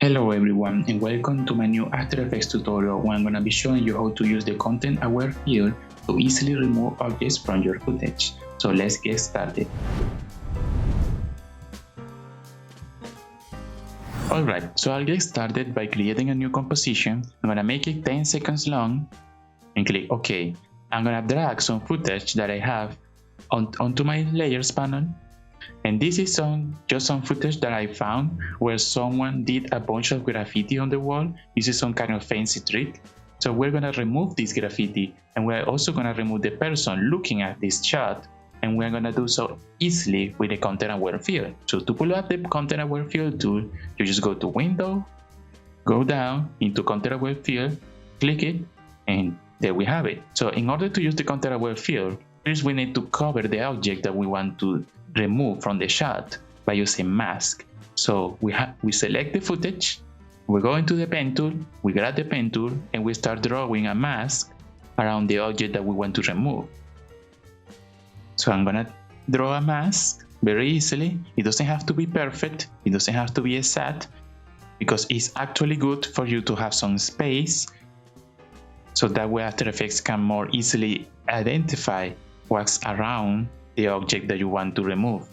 Hello everyone and welcome to my new After Effects tutorial where I'm going to be showing you how to use the ContentAware Fill to easily remove objects from your footage. So let's get started. Alright, so I'll get started by creating a new composition. I'm going to make it 10 seconds long and click OK. I'm going to drag some footage that I have onto my layers panel. And this is just some footage that I found where someone did a bunch of graffiti on the wall. This is some kind of fancy trick. So we're going to remove this graffiti, and we're also going to remove the person looking at this shot, and we're going to do so easily with the ContentAware Fill. So to pull up the ContentAware Fill tool, you just go to Window, go down into ContentAware Fill, click it, and there we have it. So in order to use the ContentAware Fill, first we need to cover the object that we want to remove from the shot by using mask. So we select the footage, we go into the pen tool, we grab the pen tool, and we start drawing a mask around the object that we want to remove. So I'm gonna draw a mask very easily. It doesn't have to be perfect, it doesn't have to be exact, because it's actually good for you to have some space, so that way After Effects can more easily identify what's around the object that you want to remove.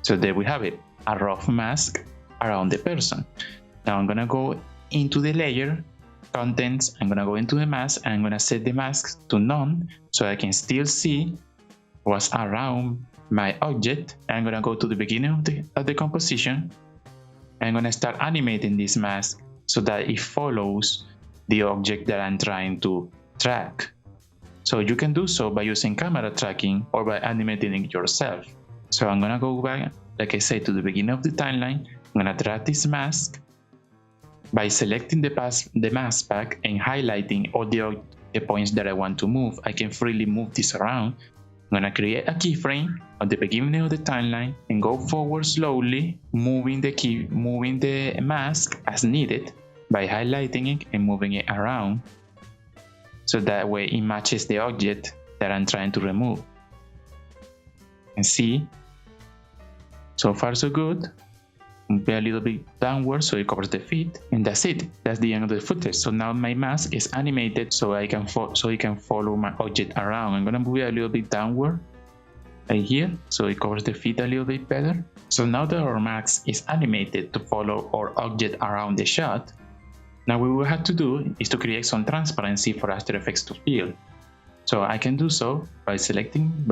So there we have it, a rough mask around the person. Now I'm gonna go into the layer, contents, I'm gonna go into the mask, and I'm gonna set the mask to none so I can still see what's around my object. I'm gonna go to the beginning of the composition, and I'm gonna start animating this mask so that it follows the object that I'm trying to track. So you can do so by using camera tracking or by animating it yourself. So I'm gonna go back, like I said, to the beginning of the timeline. I'm gonna drag this mask by selecting the mask pack and highlighting all the points that I want to move. I can freely move this around. I'm gonna create a keyframe at the beginning of the timeline and go forward slowly, moving the mask as needed by highlighting it and moving it around. So that way it matches the object that I'm trying to remove. And see, so far so good. Move a little bit downward so it covers the feet, and that's it. That's the end of the footage. So now my mask is animated so it can follow my object around. I'm gonna move it a little bit downward right here so it covers the feet a little bit better. So now that our mask is animated to follow our object around the shot, now what we have to do is to create some transparency for After Effects to fill. So I can do so by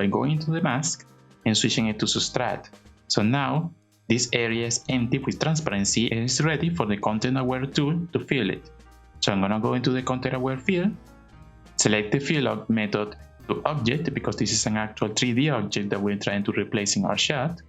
going into the mask and switching it to subtract. So now this area is empty with transparency and is ready for the ContentAware tool to fill it. So I'm gonna go into the ContentAware Fill, select the fill method to object because this is an actual 3D object that we're trying to replace in our shot,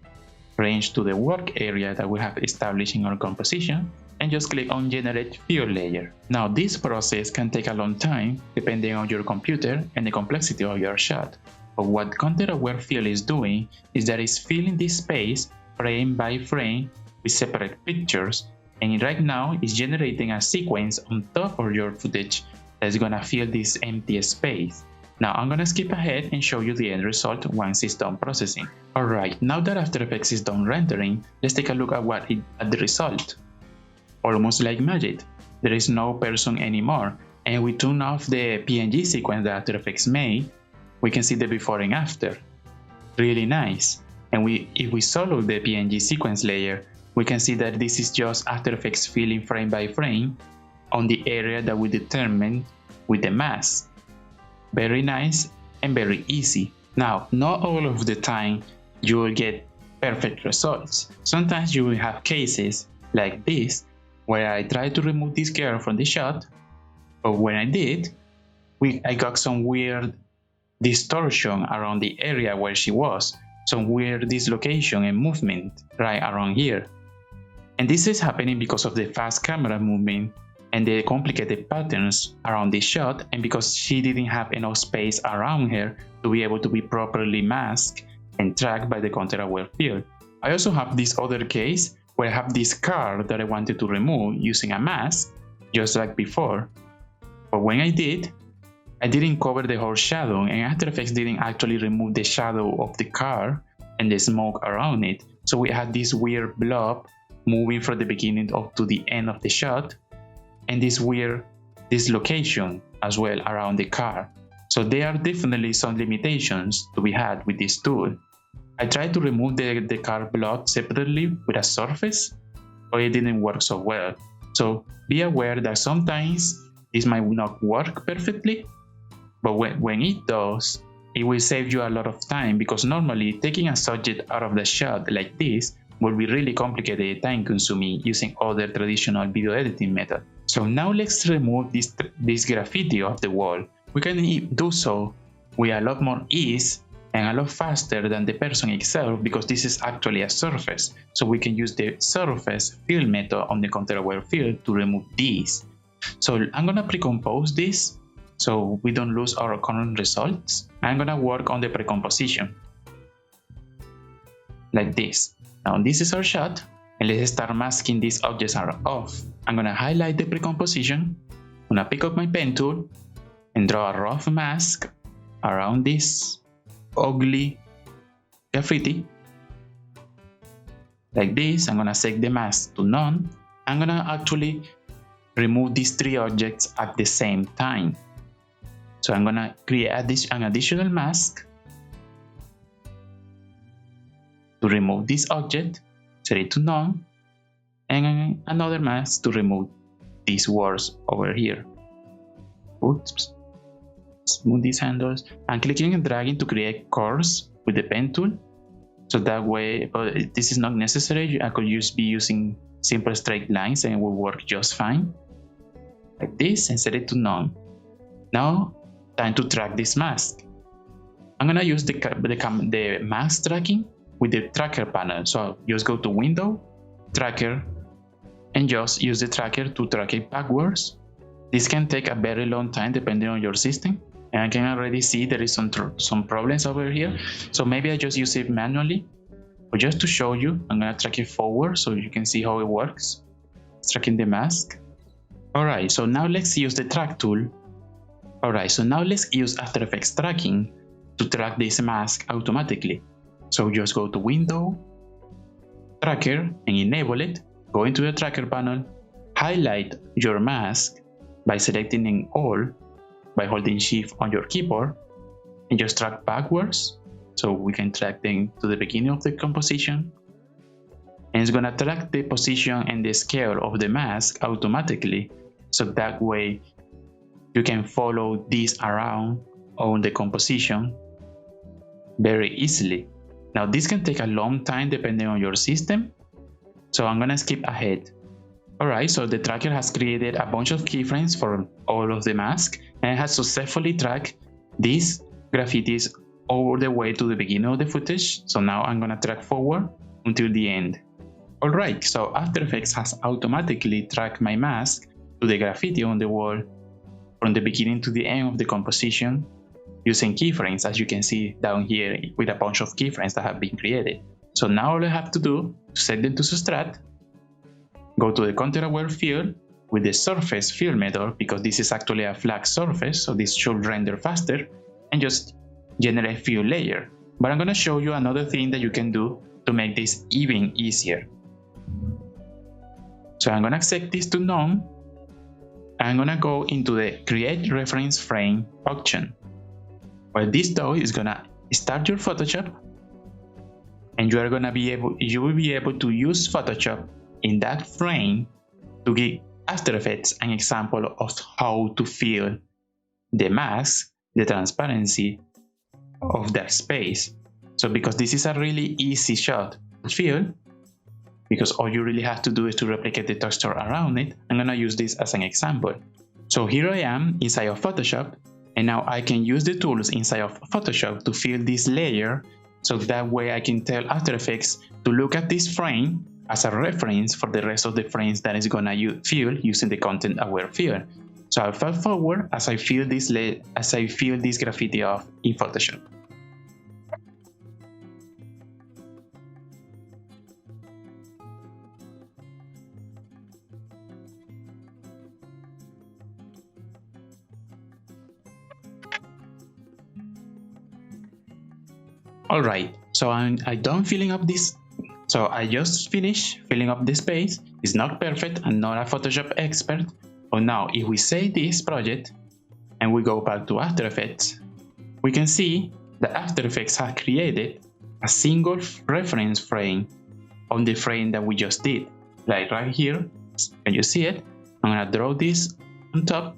range to the work area that we have established in our composition, and just click on Generate Fill Layer. Now this process can take a long time depending on your computer and the complexity of your shot. But what ContentAware Fill is doing is that it's filling this space frame by frame with separate pictures, and right now it's generating a sequence on top of your footage that's gonna fill this empty space. Now I'm gonna skip ahead and show you the end result once it's done processing. Alright, now that After Effects is done rendering, let's take a look at the result. Almost like magic, there is no person anymore, and we turn off the PNG sequence that After Effects made. We can see the before and after. Really nice. And if we solo the PNG sequence layer, we can see that this is just After Effects filling frame by frame on the area that we determined with the mask. Very nice and very easy. Now, not all of the time you will get perfect results. Sometimes you will have cases like this where I tried to remove this girl from the shot, but when I did, I got some weird distortion around the area where she was, some weird dislocation and movement right around here. And this is happening because of the fast camera movement and the complicated patterns around this shot, and because she didn't have enough space around her to be able to be properly masked and tracked by the ContentAware Fill. I also have this other case where I have this car that I wanted to remove using a mask, just like before. But when I did, I didn't cover the whole shadow, and After Effects didn't actually remove the shadow of the car and the smoke around it. So we had this weird blob moving from the beginning up to the end of the shot, and this weird dislocation as well around the car. So there are definitely some limitations to be had with this tool. I tried to remove the car block separately with a surface, but it didn't work so well. So be aware that sometimes this might not work perfectly, but when it does, it will save you a lot of time, because normally taking a subject out of the shot like this will be really complicated and time consuming using other traditional video editing methods. So now let's remove this graffiti off the wall. We can do so with a lot more ease and a lot faster than the person itself, because this is actually a surface. So we can use the surface fill method on the ContentAware Fill to remove these. So I'm gonna pre-compose this so we don't lose our current results. I'm gonna work on the pre-composition like this. Now this is our shot, and let's start masking these objects are off. I'm gonna highlight the pre-composition, I'm gonna pick up my pen tool and draw a rough mask around this ugly graffiti like this. I'm gonna set the mask to none. I'm gonna actually remove these three objects at the same time. So I'm gonna create an additional mask to remove this object, set it to none, and another mask to remove these words over here. Oops. Smooth these handles. I'm clicking and dragging to create curves with the pen tool. So that way, but this is not necessary. I could be using simple straight lines and it will work just fine. Like this, and set it to none. Now, time to track this mask. I'm gonna use the mask tracking with the tracker panel. So I'll just go to Window, Tracker, and just use the tracker to track it backwards. This can take a very long time depending on your system. And I can already see there is some problems over here. So maybe I just use it manually. But just to show you, I'm gonna track it forward so you can see how it works. It's tracking the mask. Alright, so now let's use the track tool. Alright, so now let's use After Effects tracking to track this mask automatically. So just go to Window, Tracker, and enable it. Go into the tracker panel, highlight your mask by selecting in All, by holding Shift on your keyboard, and just track backwards. So we can track them to the beginning of the composition. And it's gonna track the position and the scale of the mask automatically. So that way you can follow this around on the composition very easily. Now this can take a long time depending on your system. So I'm gonna skip ahead. Alright, so the tracker has created a bunch of keyframes for all of the masks and has successfully tracked these graffitis all the way to the beginning of the footage. So now I'm gonna track forward until the end. Alright, so After Effects has automatically tracked my mask to the graffiti on the wall from the beginning to the end of the composition using keyframes, as you can see down here with a bunch of keyframes that have been created. So now all I have to do to set them to subtract, go to the ContentAware Fill with the surface fill method, because this is actually a flat surface, so this should render faster, and just generate fill layer. But I'm going to show you another thing that you can do to make this even easier. So I'm going to set this to none. I'm going to go into the Create Reference Frame option. What this does is going to start your Photoshop, and you will be able to use Photoshop in that frame to give After Effects an example of how to fill the mask, the transparency of that space. So because this is a really easy shot to fill, because all you really have to do is to replicate the texture around it, I'm gonna use this as an example. So here I am inside of Photoshop, and now I can use the tools inside of Photoshop to fill this layer, so that way I can tell After Effects to look at this frame as a reference for the rest of the frames that is gonna fill using the ContentAware Fill. So I'll fast forward as I fill this graffiti off in Photoshop. Alright, so I'm done filling up this So I just finished filling up the space. It's not perfect, I'm not a Photoshop expert, but now if we save this project and we go back to After Effects, we can see that After Effects has created a single reference frame on the frame that we just did. Like right here, can you see it? I'm gonna draw this on top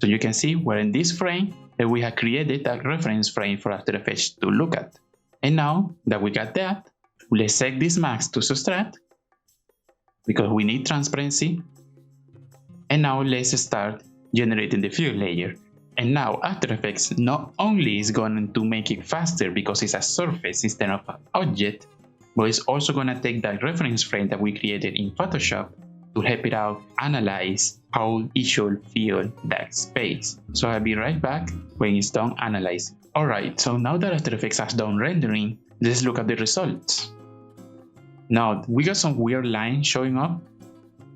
so you can see we're in this frame that we have created that reference frame for After Effects to look at. And now that we got that, let's set this mask to subtract because we need transparency. And now let's start generating the fill layer. And now After Effects not only is going to make it faster because it's a surface instead of an object, but it's also going to take that reference frame that we created in Photoshop to help it out analyze how it should fill that space. So I'll be right back when it's done analyzing. Alright, so now that After Effects has done rendering, let's look at the results. Now we got some weird lines showing up,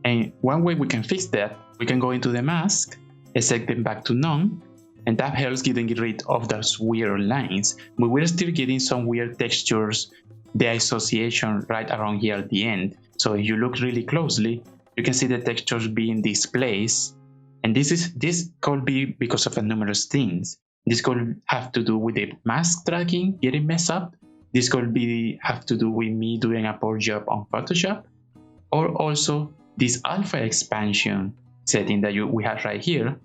and one way we can fix that, we can go into the mask and set them back to none, and that helps getting rid of those weird lines, but we're still getting some weird textures, the association right around here at the end. So if you look really closely, you can see the textures being displaced, and this could be because of numerous things. This could have to do with the mask tracking getting messed up. This could have to do with me doing a poor job on Photoshop, or also this alpha expansion setting that we have right here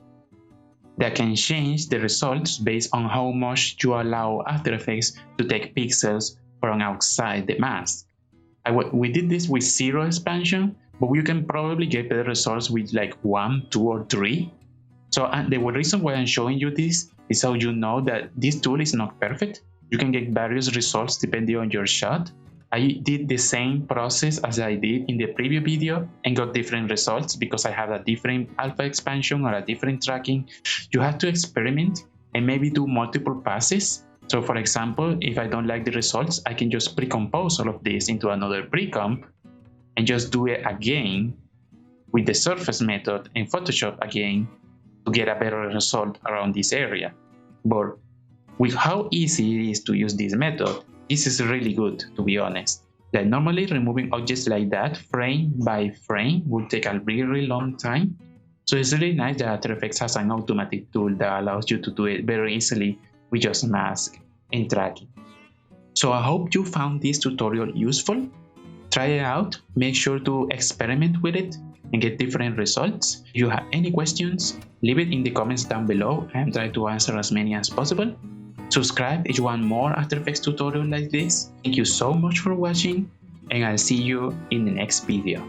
that can change the results based on how much you allow After Effects to take pixels from outside the mask. We did this with 0 expansion, but you can probably get better results with like 1, 2, or 3. So the reason why I'm showing you this is so you know that this tool is not perfect. You can get various results depending on your shot. I did the same process as I did in the previous video and got different results because I have a different alpha expansion or a different tracking. You have to experiment and maybe do multiple passes. So for example, if I don't like the results, I can just pre-compose all of this into another pre-comp and just do it again with the surface method in Photoshop again to get a better result around this area. But with how easy it is to use this method, this is really good, to be honest. Like normally removing objects like that frame by frame would take a really long time. So it's really nice that After Effects has an automatic tool that allows you to do it very easily with just mask and tracking. So I hope you found this tutorial useful. Try it out, make sure to experiment with it and get different results. If you have any questions, leave it in the comments down below and try to answer as many as possible. Subscribe if you want more After Effects tutorial like this. Thank you so much for watching, and I'll see you in the next video.